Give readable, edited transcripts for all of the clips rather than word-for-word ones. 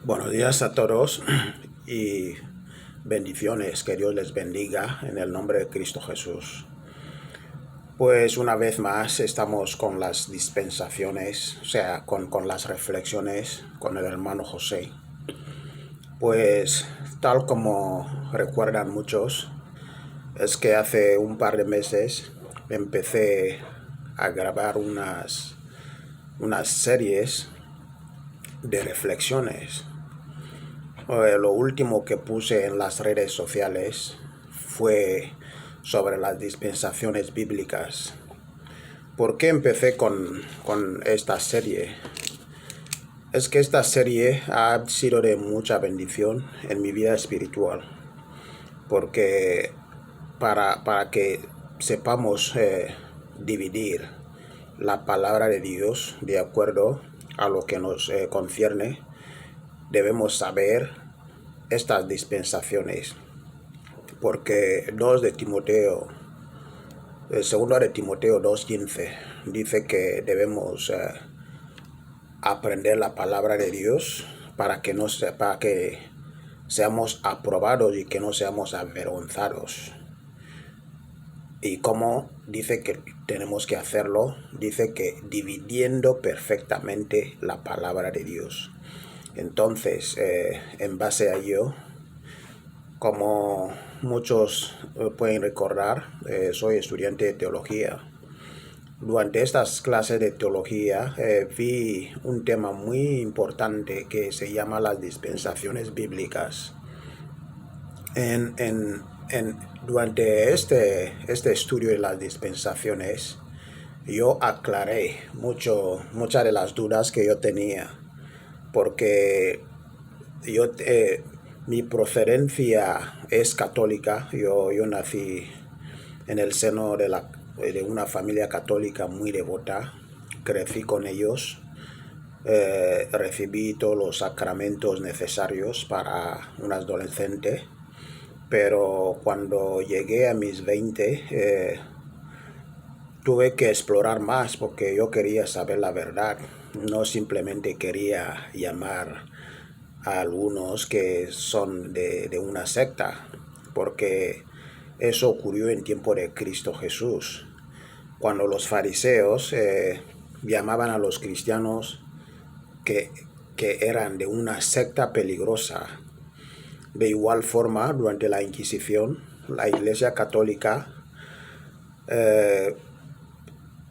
Buenos días a todos y bendiciones, que Dios les bendiga en el nombre de Cristo Jesús. Pues una vez más estamos con las dispensaciones, o sea, con las reflexiones con el hermano José. Pues tal como recuerdan muchos, es que hace un par de meses empecé a grabar unas series de reflexiones. Lo último que puse en las redes sociales fue sobre las dispensaciones bíblicas. ¿Por qué empecé con esta serie? Es que esta serie ha sido de mucha bendición en mi vida espiritual, porque para que sepamos dividir la palabra de Dios de acuerdo a lo que nos concierne, debemos saber estas dispensaciones, porque 2 de Timoteo, segunda de Timoteo 2:15 dice que debemos aprender la palabra de Dios para que seamos aprobados y que no seamos avergonzados. Y cómo dice que tenemos que hacerlo, dice que dividiendo perfectamente la palabra de Dios. Entonces, en base a ello, como muchos pueden recordar, soy estudiante de teología. Durante estas clases de teología vi un tema muy importante que se llama las dispensaciones bíblicas. Durante este estudio de las dispensaciones, yo aclaré muchas de las dudas que yo tenía, porque mi procedencia es católica. Yo nací en el seno de una familia católica muy devota. Crecí con ellos. Recibí todos los sacramentos necesarios para un adolescente. Pero cuando llegué a mis 20, tuve que explorar más, porque yo quería saber la verdad. No simplemente quería llamar a algunos que son de una secta, porque eso ocurrió en tiempo de Cristo Jesús, cuando los fariseos llamaban a los cristianos que eran de una secta peligrosa. De igual forma, durante la Inquisición, la Iglesia Católica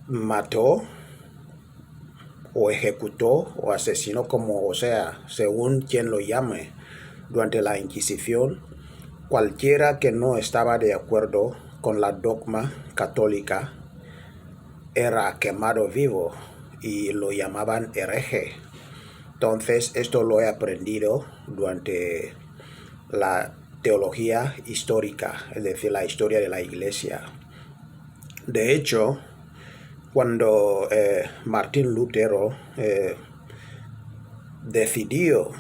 mató o ejecutó o asesinó, según quien lo llame, durante la Inquisición, cualquiera que no estaba de acuerdo con la dogma católica era quemado vivo y lo llamaban hereje. Entonces, esto lo he aprendido durante la teología histórica, es decir, la historia de la Iglesia. De hecho, cuando Martín Lutero decidió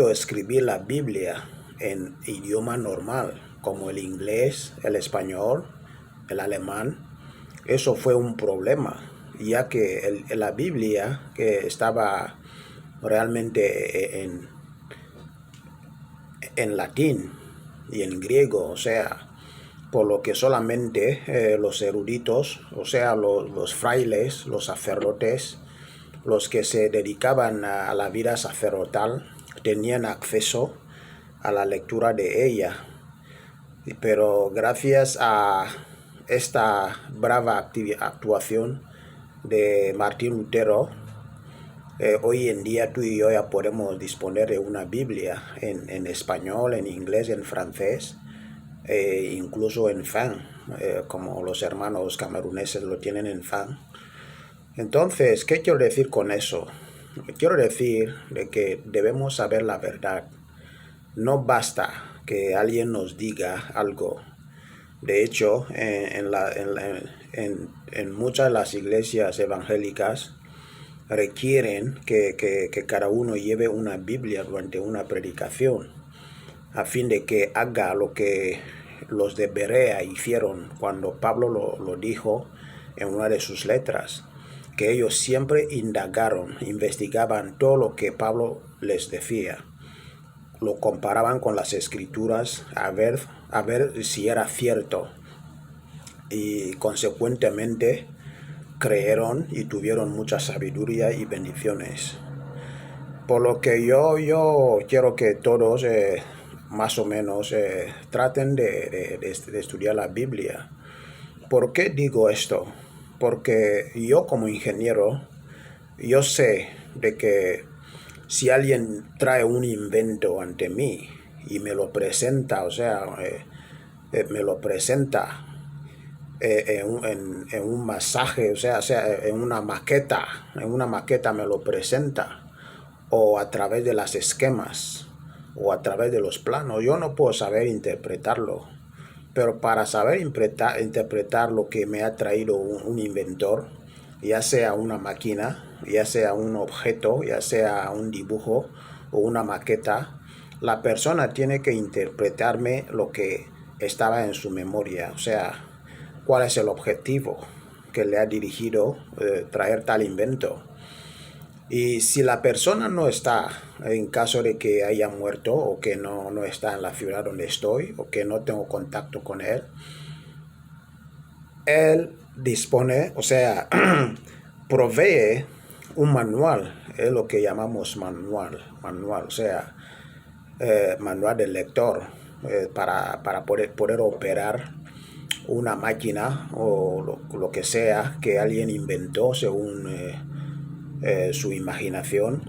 escribir la Biblia en idioma normal, como el inglés, el español, el alemán, eso fue un problema, ya que la Biblia, que estaba realmente en latín y en griego, o sea, por lo que solamente los eruditos, o sea, los frailes, los sacerdotes, los que se dedicaban a la vida sacerdotal, tenían acceso a la lectura de ella. Pero gracias a esta brava actuación de Martín Lutero, hoy en día tú y yo ya podemos disponer de una Biblia en español, en inglés, en francés, incluso en fan, como los hermanos cameruneses lo tienen en fan. Entonces, ¿qué quiero decir con eso? Quiero decir de que debemos saber la verdad. No basta que alguien nos diga algo. De hecho, en muchas de las iglesias evangélicas requieren que cada uno lleve una Biblia durante una predicación, a fin de que haga lo que los de Berea hicieron cuando Pablo lo dijo en una de sus letras. que ellos siempre indagaron, investigaban todo lo que Pablo les decía. Lo comparaban con las escrituras a ver si era cierto. Y consecuentemente creyeron y tuvieron mucha sabiduría y bendiciones. Por lo que yo quiero que todos más o menos traten de estudiar la Biblia. ¿Por qué digo esto? Porque yo como ingeniero, yo sé de que si alguien trae un invento ante mí y me lo presenta, me lo presenta en un masaje, en una maqueta me lo presenta, o a través de las esquemas, o a través de los planos, yo no puedo saber interpretarlo. Pero para saber interpretar lo que me ha traído un inventor, ya sea una máquina, ya sea un objeto, ya sea un dibujo o una maqueta, la persona tiene que interpretarme lo que estaba en su memoria. O sea, cuál es el objetivo que le ha dirigido traer tal invento. Y si la persona no está, en caso de que haya muerto o que no está en la ciudad donde estoy o que no tengo contacto con él dispone, provee un manual, es lo que llamamos manual, manual del lector, para poder operar una máquina o lo que sea que alguien inventó según su imaginación.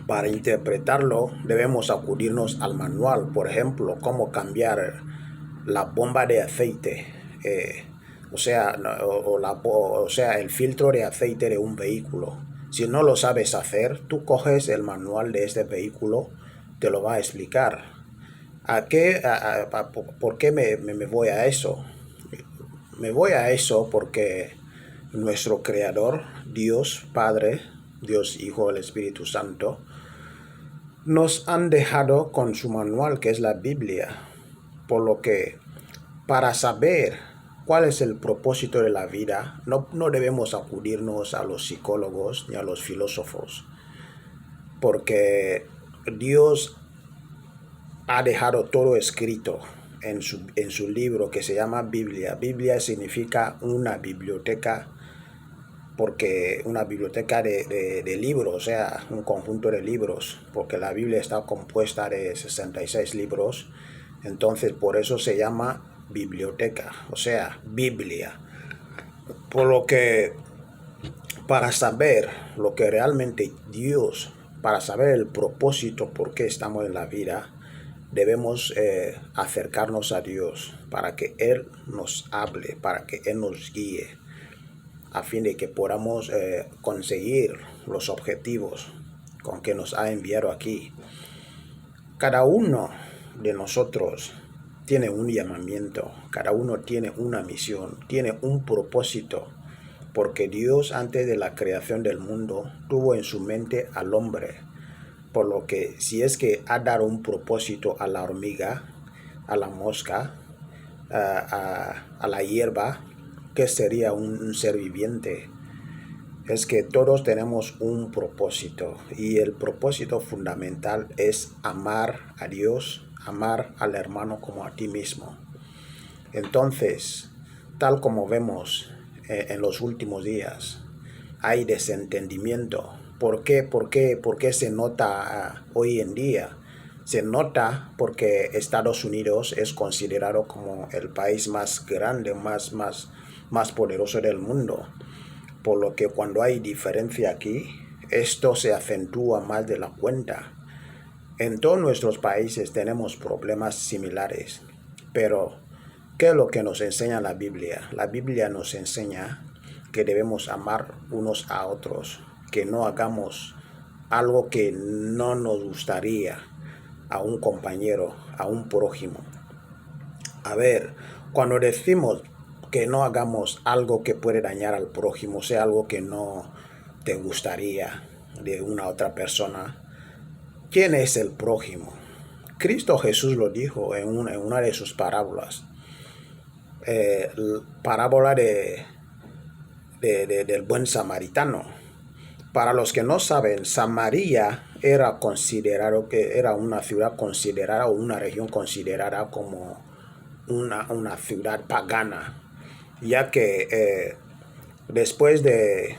Para interpretarlo debemos acudirnos al manual, por ejemplo, cómo cambiar la bomba de aceite, el filtro de aceite de un vehículo. Si no lo sabes hacer, tú coges el manual de este vehículo, te lo va a explicar. ¿Por qué me voy a eso? Me voy a eso porque nuestro Creador, Dios Padre, Dios Hijo, el Espíritu Santo, nos han dejado con su manual, que es la Biblia. Por lo que, para saber cuál es el propósito de la vida, no debemos acudirnos a los psicólogos ni a los filósofos, porque Dios ha dejado todo escrito en su libro que se llama Biblia. Biblia significa una biblioteca, porque una biblioteca de libros, o sea, un conjunto de libros, porque la Biblia está compuesta de 66 libros, entonces por eso se llama biblioteca, o sea, Biblia. Por lo que, para saber lo que realmente Dios, para saber el propósito por qué estamos en la vida, debemos acercarnos a Dios para que Él nos hable, para que Él nos guíe, a fin de que podamos conseguir los objetivos con que nos ha enviado aquí. Cada uno de nosotros tiene un llamamiento, cada uno tiene una misión, tiene un propósito, porque Dios, antes de la creación del mundo, tuvo en su mente al hombre. Por lo que, si es que ha dado un propósito a la hormiga, a la mosca, a la hierba, que sería un ser viviente, es que todos tenemos un propósito, y el propósito fundamental es amar a Dios, amar al hermano como a ti mismo. Entonces, tal como vemos en los últimos días, hay desentendimiento. ¿Por qué se nota hoy en día? Se nota porque Estados Unidos es considerado como el país más grande, más poderoso del mundo. Por lo que cuando hay diferencia aquí, esto se acentúa más de la cuenta. En todos nuestros países tenemos problemas similares, pero ¿qué es lo que nos enseña la Biblia? La Biblia nos enseña que debemos amar unos a otros, que no hagamos algo que no nos gustaría a un compañero, a un prójimo. A ver, cuando decimos que no hagamos algo que puede dañar al prójimo, sea algo que no te gustaría de una otra persona, ¿quién es el prójimo? Cristo Jesús lo dijo en una de sus parábolas. Parábola del buen samaritano. Para los que no saben, Samaria era considerado que era una ciudad considerada o una región considerada como una ciudad pagana, ya que después de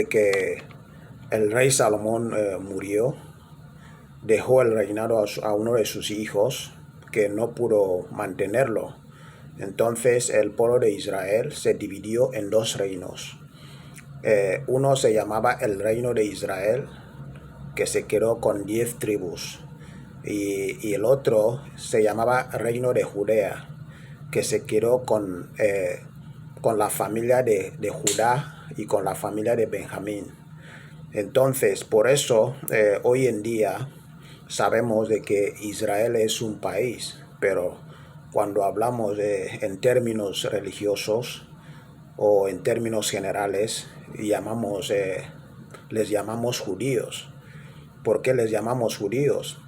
que el rey Salomón murió, dejó el reinado a uno de sus hijos que no pudo mantenerlo. Entonces el pueblo de Israel se dividió en dos reinos. Uno se llamaba el reino de Israel, que se quedó con 10 tribus. Y el otro se llamaba reino de Judea, que se quedó con la familia de Judá y con la familia de Benjamín. Entonces, por eso, hoy en día sabemos de que Israel es un país, pero cuando hablamos en términos religiosos o en términos generales, les llamamos judíos. ¿Por qué les llamamos judíos?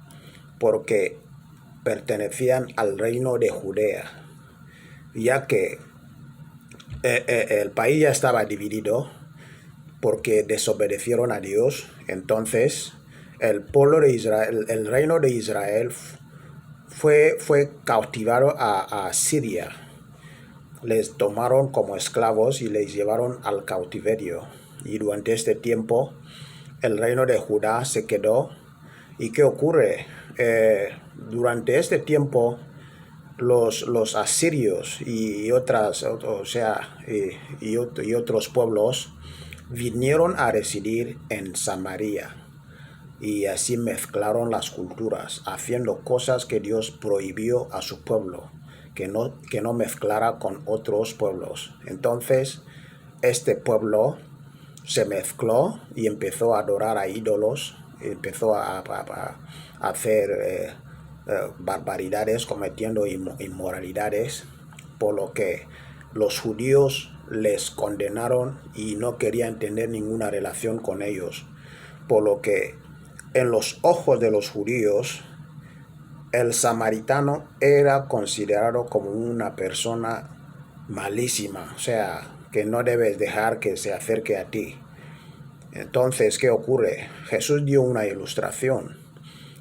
Porque pertenecían al reino de Judea, ya que el país ya estaba dividido porque desobedecieron a Dios. Entonces el pueblo de Israel, el reino de Israel fue cautivado a Siria. Les tomaron como esclavos y les llevaron al cautiverio. Y durante este tiempo el reino de Judá se quedó. ¿Y qué ocurre? Durante este tiempo los asirios y otros pueblos vinieron a residir en Samaria, y así mezclaron las culturas, haciendo cosas que Dios prohibió a su pueblo, que no mezclara con otros pueblos. Entonces este pueblo se mezcló y empezó a adorar a ídolos, empezó a hacer barbaridades, cometiendo inmoralidades, por lo que los judíos les condenaron y no querían tener ninguna relación con ellos. Por lo que en los ojos de los judíos, el samaritano era considerado como una persona malísima, o sea, que no debes dejar que se acerque a ti. Entonces, ¿qué ocurre? Jesús dio una ilustración,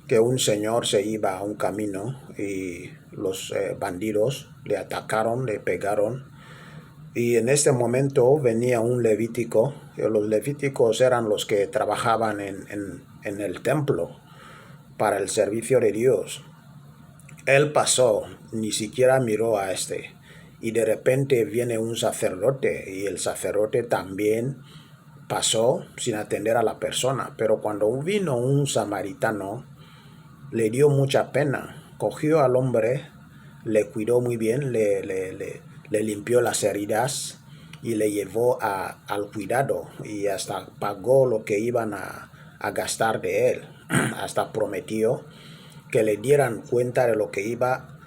que un señor se iba a un camino y los bandidos le atacaron, le pegaron, y en este momento venía un levítico. Los levíticos eran los que trabajaban en el templo para el servicio de Dios. Él pasó, ni siquiera miró a este, y de repente viene un sacerdote, y el sacerdote también pasó sin atender a la persona. Pero cuando vino un samaritano, le dio mucha pena, cogió al hombre, le cuidó muy bien, le limpió las heridas y le llevó al cuidado, y hasta pagó lo que iban a gastar de él. Hasta prometió que le dieran cuenta de lo que iba,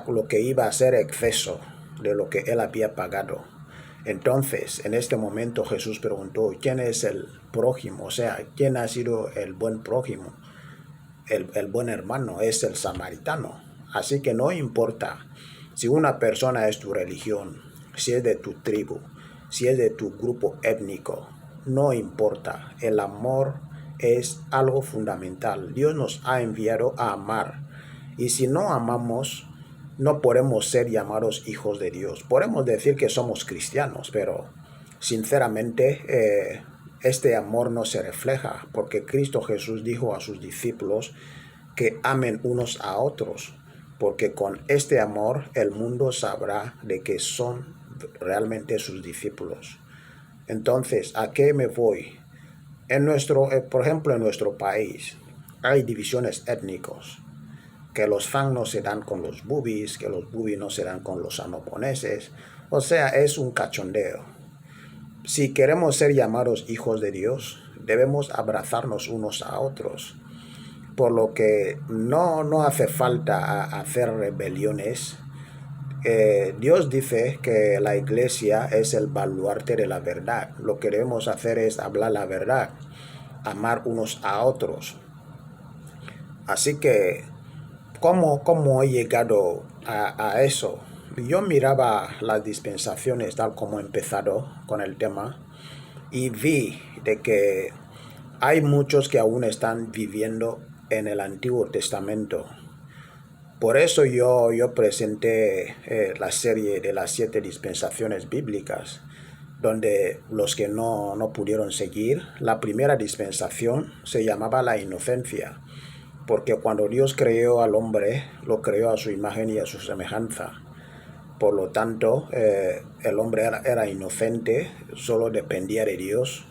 lo que iba a ser exceso de lo que él había pagado. Entonces, en este momento Jesús preguntó, ¿quién es el prójimo? O sea, ¿quién ha sido el buen prójimo? El buen hermano es el samaritano. Así que no importa si una persona es tu religión, si es de tu tribu, si es de tu grupo étnico, no importa. El amor es algo fundamental. Dios nos ha enviado a amar. Y si no amamos, no podemos ser llamados hijos de Dios. Podemos decir que somos cristianos, pero sinceramente este amor no se refleja, porque Cristo Jesús dijo a sus discípulos que amen unos a otros, porque con este amor el mundo sabrá de que son realmente sus discípulos. Entonces, ¿a qué me voy? Por ejemplo, en nuestro país hay divisiones étnicas, que los Fang no se dan con los Bubis, que los Bubis no se dan con los anoponeses. O sea, es un cachondeo. Si queremos ser llamados hijos de Dios, debemos abrazarnos unos a otros. Por lo que no hace falta hacer rebeliones. Dios dice que la iglesia es el baluarte de la verdad. Lo que debemos hacer es hablar la verdad, amar unos a otros. Así que, ¿cómo he llegado a eso? yo miraba las dispensaciones tal como he empezado con el tema y vi de que hay muchos que aún están viviendo en el Antiguo Testamento. Por eso yo presenté la serie de las 7 dispensaciones bíblicas, donde los que no pudieron seguir, la primera dispensación se llamaba la inocencia, porque cuando Dios creó al hombre, lo creó a su imagen y a su semejanza. Por lo tanto, el hombre era inocente, solo dependía de Dios,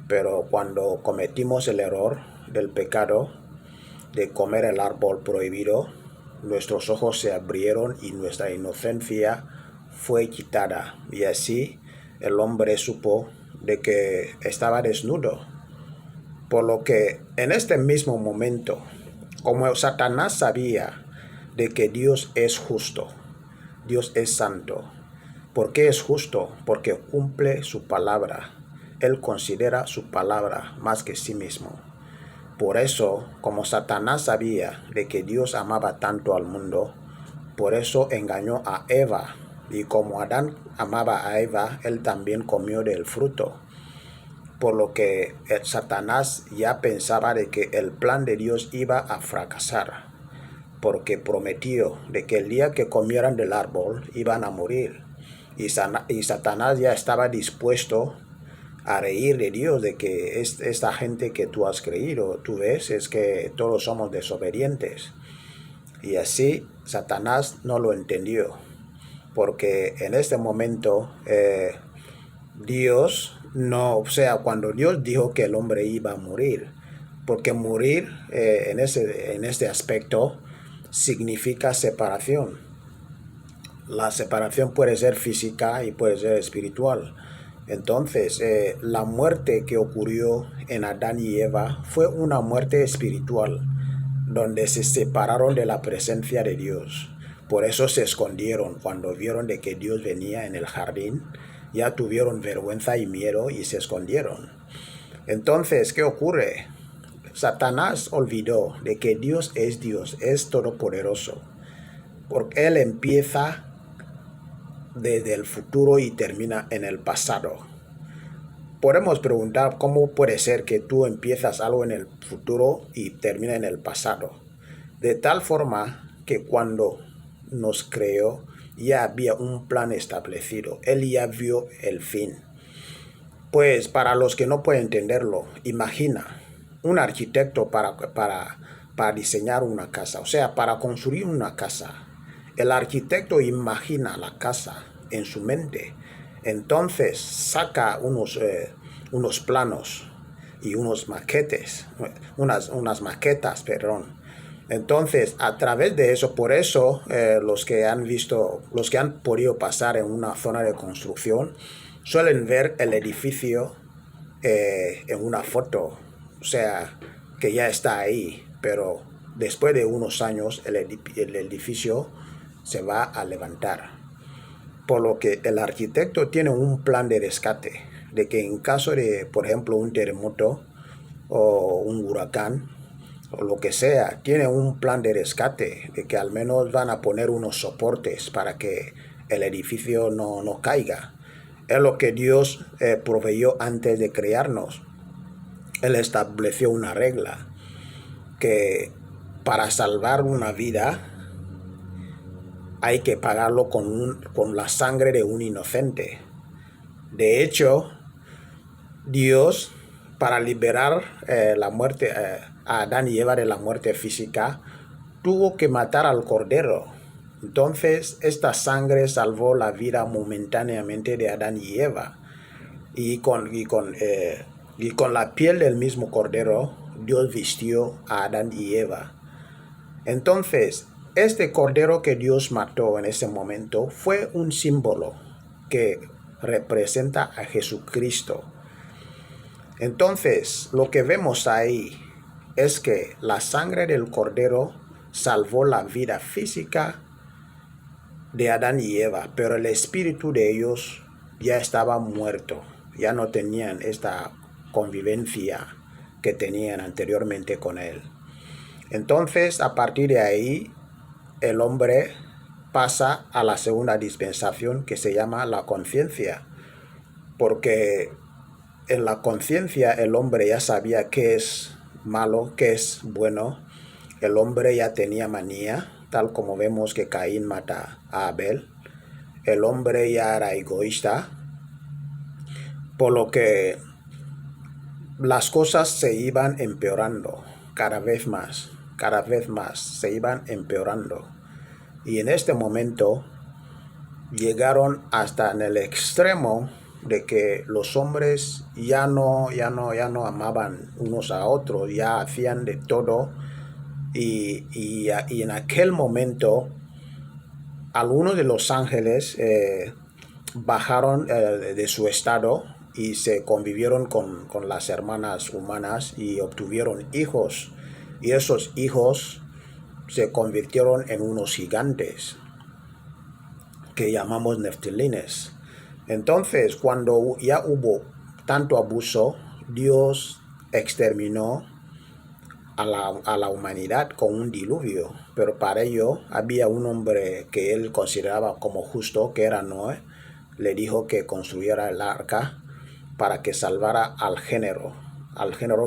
pero cuando cometimos el error del pecado de comer el árbol prohibido, nuestros ojos se abrieron y nuestra inocencia fue quitada. Y así el hombre supo de que estaba desnudo. Por lo que en este mismo momento, como Satanás sabía de que Dios es justo, Dios es santo. ¿Por qué es justo? Porque cumple su palabra. Él considera su palabra más que sí mismo. Por eso, como Satanás sabía de que Dios amaba tanto al mundo, por eso engañó a Eva. Y como Adán amaba a Eva, él también comió del fruto. Por lo que Satanás ya pensaba de que el plan de Dios iba a fracasar, porque prometió de que el día que comieran del árbol iban a morir. Y Satanás ya estaba dispuesto a reír de Dios, de que esta gente que tú has creído, tú ves, es que todos somos desobedientes. Y así Satanás no lo entendió, porque en este momento Dios no, o sea, cuando Dios dijo que el hombre iba a morir, porque morir en este aspecto significa separación. La separación puede ser física y puede ser espiritual. Entonces, la muerte que ocurrió en Adán y Eva fue una muerte espiritual, donde se separaron de la presencia de Dios. Por eso se escondieron cuando vieron de que Dios venía en el jardín. Ya tuvieron vergüenza y miedo y se escondieron. Entonces, ¿qué ocurre? Satanás olvidó de que Dios, es todopoderoso, porque Él empieza desde el futuro y termina en el pasado. Podemos preguntar cómo puede ser que tú empiezas algo en el futuro y termina en el pasado. De tal forma que cuando nos creó ya había un plan establecido. Él ya vio el fin. Pues para los que no pueden entenderlo, imagina un arquitecto para diseñar una casa, o sea, para construir una casa. El arquitecto imagina la casa en su mente. Entonces saca unos planos y unas maquetas, perdón. Entonces, a través de eso, por eso los que han podido pasar en una zona de construcción, suelen ver el edificio en una foto, o sea, que ya está ahí, pero después de unos años el edificio se va a levantar. Por lo que el arquitecto tiene un plan de rescate, de que en caso de, por ejemplo, un terremoto o un huracán, o lo que sea, tiene un plan de rescate, de que al menos van a poner unos soportes para que el edificio no caiga. Es lo que Dios proveyó antes de crearnos. Él estableció una regla, que para salvar una vida hay que pagarlo con la sangre de un inocente. De hecho, Dios, para liberar la muerte, a Adán y Eva de la muerte física, tuvo que matar al cordero. Entonces, esta sangre salvó la vida momentáneamente de Adán y Eva. Y con la piel del mismo cordero, Dios vistió a Adán y Eva. Entonces, este cordero que Dios mató en ese momento fue un símbolo que representa a Jesucristo. Entonces, lo que vemos ahí es que la sangre del cordero salvó la vida física de Adán y Eva, pero el espíritu de ellos ya estaba muerto, ya no tenían esta convivencia que tenían anteriormente con él. Entonces, a partir de ahí, el hombre pasa a la segunda dispensación, que se llama la conciencia, porque en la conciencia el hombre ya sabía qué es malo, qué es bueno. El hombre ya tenía manía, tal como vemos que Caín mata a Abel. El hombre ya era egoísta, por lo que las cosas se iban empeorando cada vez más se iban empeorando. Y en este momento llegaron hasta en el extremo de que los hombres ya no amaban unos a otros, ya hacían de todo. Y en aquel momento algunos de los ángeles bajaron de su estado y se convivieron con las hermanas humanas y obtuvieron hijos. Y esos hijos se convirtieron en unos gigantes que llamamos neftilines. Entonces, cuando ya hubo tanto abuso, Dios exterminó a la humanidad con un diluvio. Pero para ello había un hombre que él consideraba como justo, que era Noé. Le dijo que construyera el arca para que salvara al género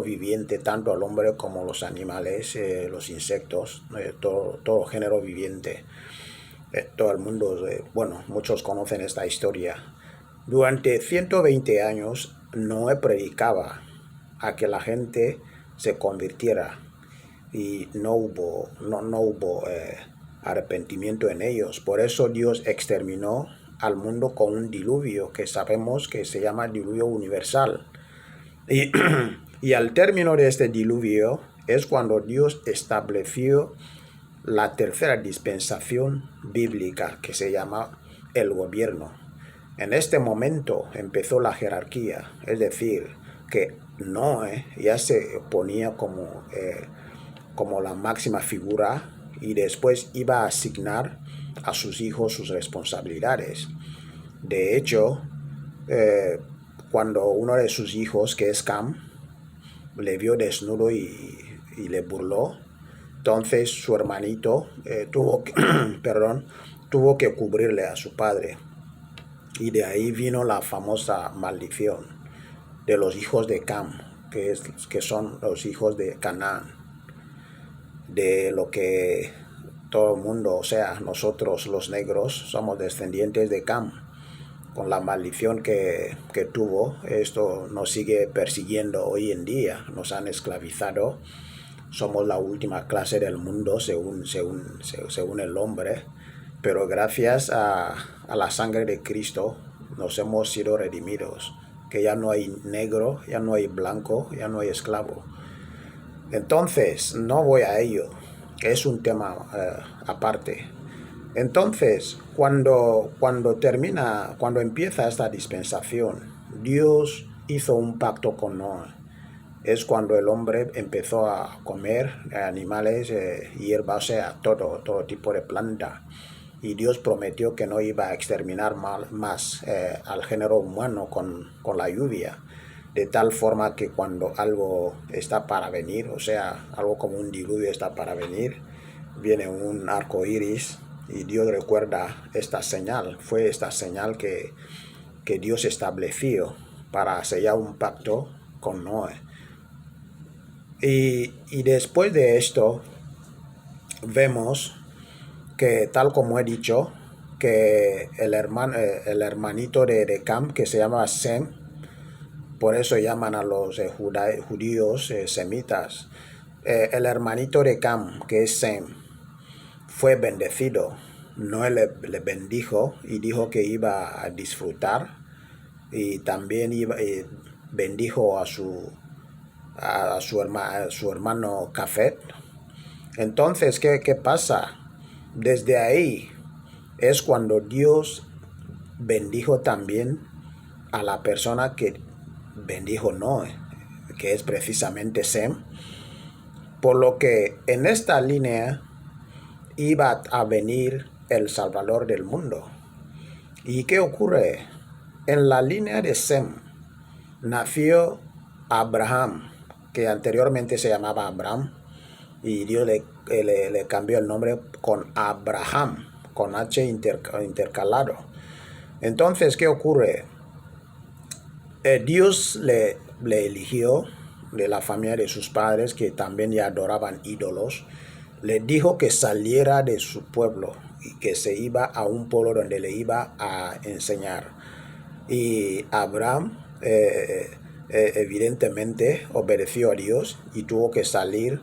viviente, tanto al hombre como los animales, los insectos, todo género viviente. Todo el mundo, bueno, muchos conocen esta historia. Durante 120 años Noé predicaba a que la gente se convirtiera y no hubo arrepentimiento en ellos. Por eso Dios exterminó al mundo con un diluvio que sabemos que se llama diluvio universal. Y al término de este diluvio es cuando Dios estableció la tercera dispensación bíblica, que se llama el gobierno. En este momento empezó la jerarquía, es decir, que Noé ya se ponía como la máxima figura y después iba a asignar a sus hijos sus responsabilidades. De hecho, cuando uno de sus hijos, que es Cam, le vio desnudo y le burló, entonces su hermanito tuvo que cubrirle a su padre. Y de ahí vino la famosa maldición de los hijos de Cam, que son los hijos de Canaán, de lo que todo el mundo, o sea, nosotros los negros, somos descendientes de Cam. Con la maldición que tuvo, esto nos sigue persiguiendo hoy en día. Nos han esclavizado. Somos la última clase del mundo según el hombre. Pero gracias a la sangre de Cristo nos hemos sido redimidos. Que ya no hay negro, ya no hay blanco, ya no hay esclavo. Entonces, no voy a ello. Es un tema aparte. Entonces, cuando empieza esta dispensación, Dios hizo un pacto con Noé. Es cuando el hombre empezó a comer animales, hierba, o sea, todo tipo de planta. Y Dios prometió que no iba a exterminar más al género humano con la lluvia. De tal forma que cuando algo está para venir, o sea, algo como un diluvio está para venir, viene un arco iris. Y Dios recuerda esta señal. Fue esta señal que Dios estableció para sellar un pacto con Noé. Y después de esto, vemos que, tal como he dicho, que el hermanito de Cam, que se llama Sem, por eso llaman a los judíos semitas, el hermanito de Cam, que es Sem, fue bendecido. Noé le bendijo y dijo que iba a disfrutar, y también bendijo a su hermano Cafet. Entonces, ¿qué pasa? Desde ahí es cuando Dios bendijo también a la persona que bendijo Noé, que es precisamente Sem. Por lo que en esta línea iba a venir el Salvador del mundo. ¿Y qué ocurre? En la línea de Sem nació Abraham, que anteriormente se llamaba Abraham, y Dios le cambió el nombre con Abraham, con H intercalado. Entonces, ¿qué ocurre? Dios le eligió de la familia de sus padres, que también ya adoraban ídolos. Le dijo que saliera de su pueblo y que se iba a un pueblo donde le iba a enseñar. Y Abraham evidentemente obedeció a Dios y tuvo que salir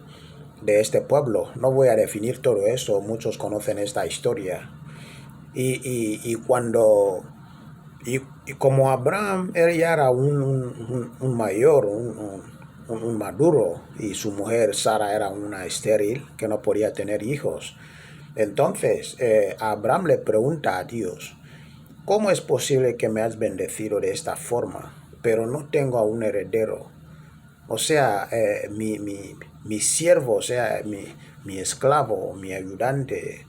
de este pueblo. No voy a definir todo eso, muchos conocen esta historia. Y como Abraham él ya era un mayor, un maduro, y su mujer Sara era una estéril que no podía tener hijos. Entonces Abraham le pregunta a Dios: ¿cómo es posible que me has bendecido de esta forma, pero no tengo a un heredero? O sea, mi siervo, o sea, mi esclavo, mi ayudante,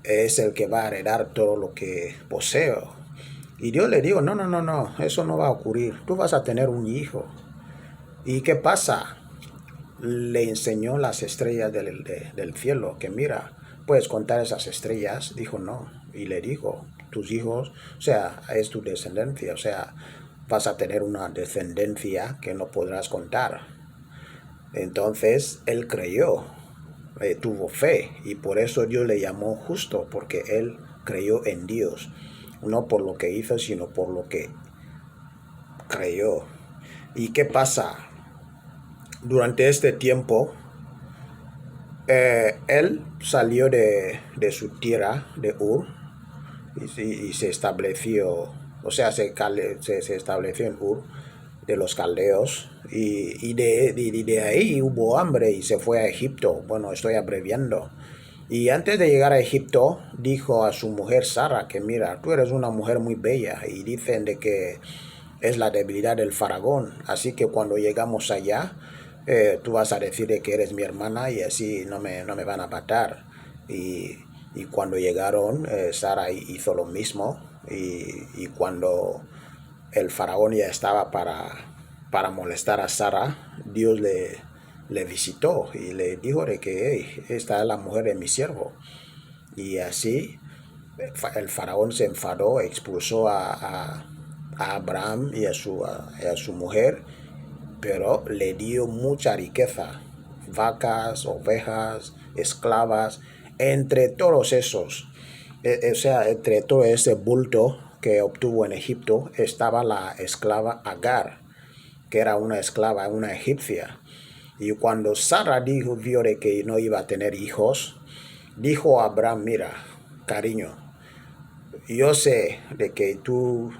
es el que va a heredar todo lo que poseo. Y Dios le dijo: no, eso no va a ocurrir. Tú vas a tener un hijo. ¿Y qué pasa? Le enseñó las estrellas del cielo, que mira, puedes contar esas estrellas. Dijo no. Y le dijo: tus hijos, o sea, es tu descendencia, o sea, vas a tener una descendencia que no podrás contar. Entonces él creyó, tuvo fe, y por eso Dios le llamó justo, porque él creyó en Dios, no por lo que hizo, sino por lo que creyó. ¿Y qué pasa? Durante este tiempo, él salió de su tierra de Ur y se estableció, o sea, se estableció en Ur de los caldeos, y de ahí hubo hambre y se fue a Egipto. Bueno, estoy abreviando. Y antes de llegar a Egipto, dijo a su mujer Sara que mira, tú eres una mujer muy bella, y dicen de que es la debilidad del faraón, así que cuando llegamos allá, tú vas a decir de que eres mi hermana y así no me van a matar. Y cuando llegaron, Sara hizo lo mismo, y cuando el faraón ya estaba para molestar a Sara, Dios le visitó y le dijo de que hey, esta es la mujer de mi siervo. Y así el faraón se enfadó, expulsó a Abraham y a su mujer, pero le dio mucha riqueza: vacas, ovejas, esclavas, entre todos esos. O sea, entre todo ese bulto que obtuvo en Egipto estaba la esclava Agar, que era una esclava, una egipcia. Y cuando Sara vio de que no iba a tener hijos, dijo a Abraham: mira, cariño, yo sé de que tú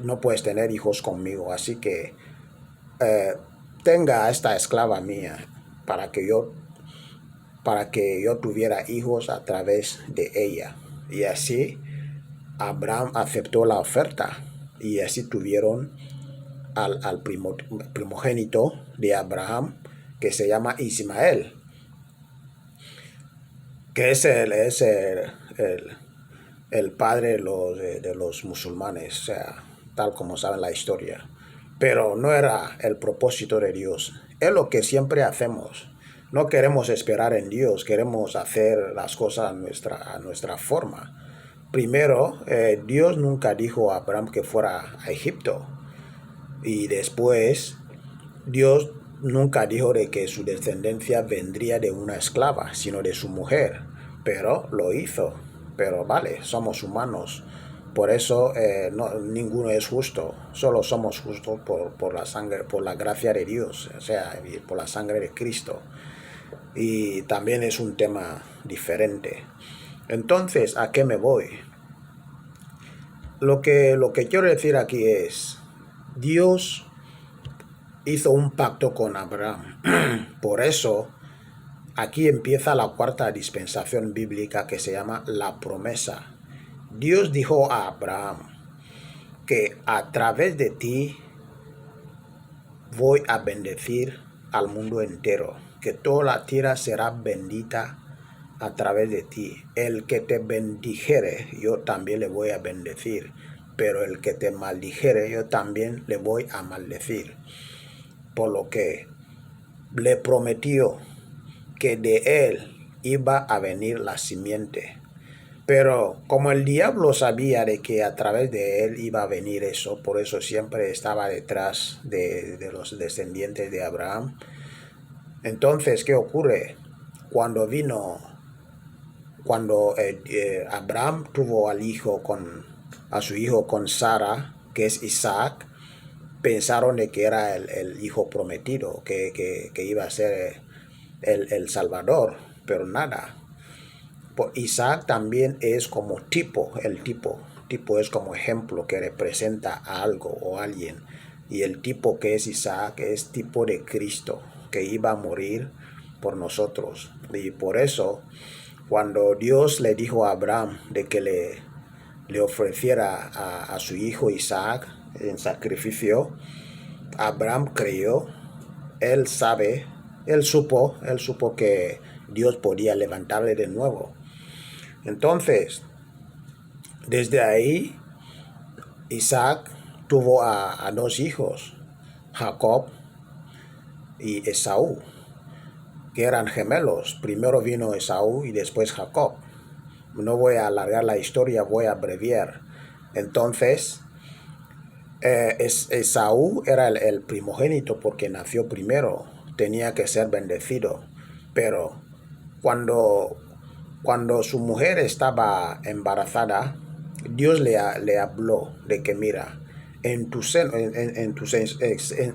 no puedes tener hijos conmigo, así que tenga a esta esclava mía para que yo tuviera hijos a través de ella. Y así Abraham aceptó la oferta, y así tuvieron al primogénito de Abraham, que se llama Ismael, que es el padre de los musulmanes, o sea, tal como saben la historia. Pero no era el propósito de Dios. Es lo que siempre hacemos. No queremos esperar en Dios, queremos hacer las cosas a nuestra forma. Primero, Dios nunca dijo a Abraham que fuera a Egipto. Y después, Dios nunca dijo de que su descendencia vendría de una esclava, sino de su mujer. Pero lo hizo. Pero vale, somos humanos. Por eso ninguno es justo. Solo somos justos por la sangre, por la gracia de Dios, o sea, por la sangre de Cristo. Y también es un tema diferente. Entonces, ¿a qué me voy? Lo que quiero decir aquí es: Dios hizo un pacto con Abraham. Por eso, aquí empieza la cuarta dispensación bíblica, que se llama la promesa. Dios dijo a Abraham que a través de ti voy a bendecir al mundo entero, que toda la tierra será bendita a través de ti. El que te bendijere, yo también le voy a bendecir, pero el que te maldijere, yo también le voy a maldecir. Por lo que le prometió que de él iba a venir la simiente. Pero como el diablo sabía de que a través de él iba a venir eso, por eso siempre estaba detrás de los descendientes de Abraham. Entonces, ¿qué ocurre? Cuando Abraham tuvo a su hijo con Sara, que es Isaac, pensaron de que era el hijo prometido, que iba a ser el Salvador, pero nada. Isaac también es como tipo es como ejemplo que representa a algo o a alguien. Y el tipo que es Isaac es tipo de Cristo, que iba a morir por nosotros. Y por eso, cuando Dios le dijo a Abraham de que le ofreciera a su hijo Isaac en sacrificio, Abraham creyó, él supo que Dios podía levantarle de nuevo. Entonces, desde ahí, Isaac tuvo a dos hijos, Jacob y Esaú, que eran gemelos. Primero vino Esaú y después Jacob. No voy a alargar la historia, voy a abreviar. Entonces, Esaú era el primogénito porque nació primero, tenía que ser bendecido. Pero cuando su mujer estaba embarazada, Dios le habló de que mira, en tus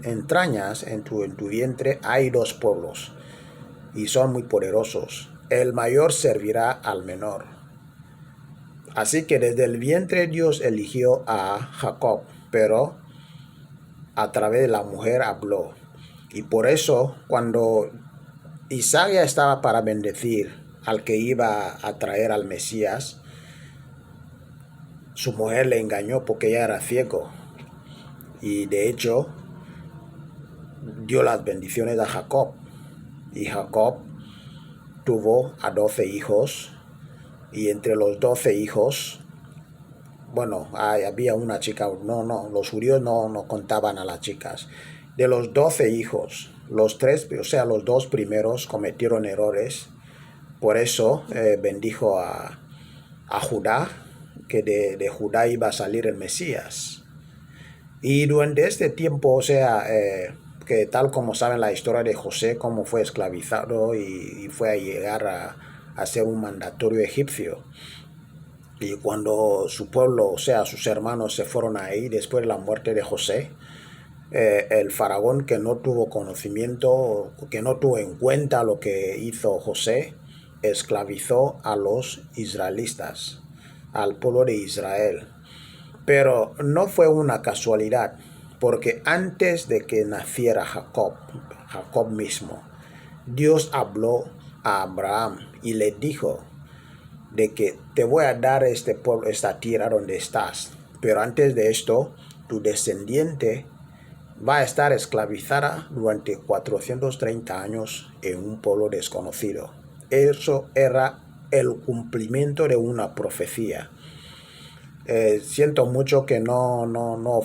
entrañas, en tu vientre hay dos pueblos y son muy poderosos. El mayor servirá al menor. Así que desde el vientre Dios eligió a Jacob, pero a través de la mujer habló. Y por eso cuando Isaac ya estaba para bendecir al que iba a traer al Mesías, su mujer le engañó porque ella era ciego. Y de hecho dio las bendiciones a Jacob. Y Jacob tuvo a 12 hijos. Y entre los 12 hijos, bueno, había una chica, los judíos no contaban a las chicas. De los 12 hijos, los dos primeros cometieron errores. Por eso bendijo a Judá, que de Judá iba a salir el Mesías. Y durante este tiempo, que tal como saben la historia de José, cómo fue esclavizado y fue a llegar a ser un mandatorio egipcio. Y cuando su pueblo, sus hermanos se fueron ahí después de la muerte de José, el faraón, que no tuvo conocimiento, que no tuvo en cuenta lo que hizo José, esclavizó a los israelitas, al pueblo de Israel. Pero no fue una casualidad, porque antes de que naciera Jacob mismo, Dios habló a Abraham y le dijo de que te voy a dar este pueblo, esta tierra donde estás, pero antes de esto, tu descendiente va a estar esclavizada durante 430 años en un pueblo desconocido. Eso era el cumplimiento de una profecía. Siento mucho que no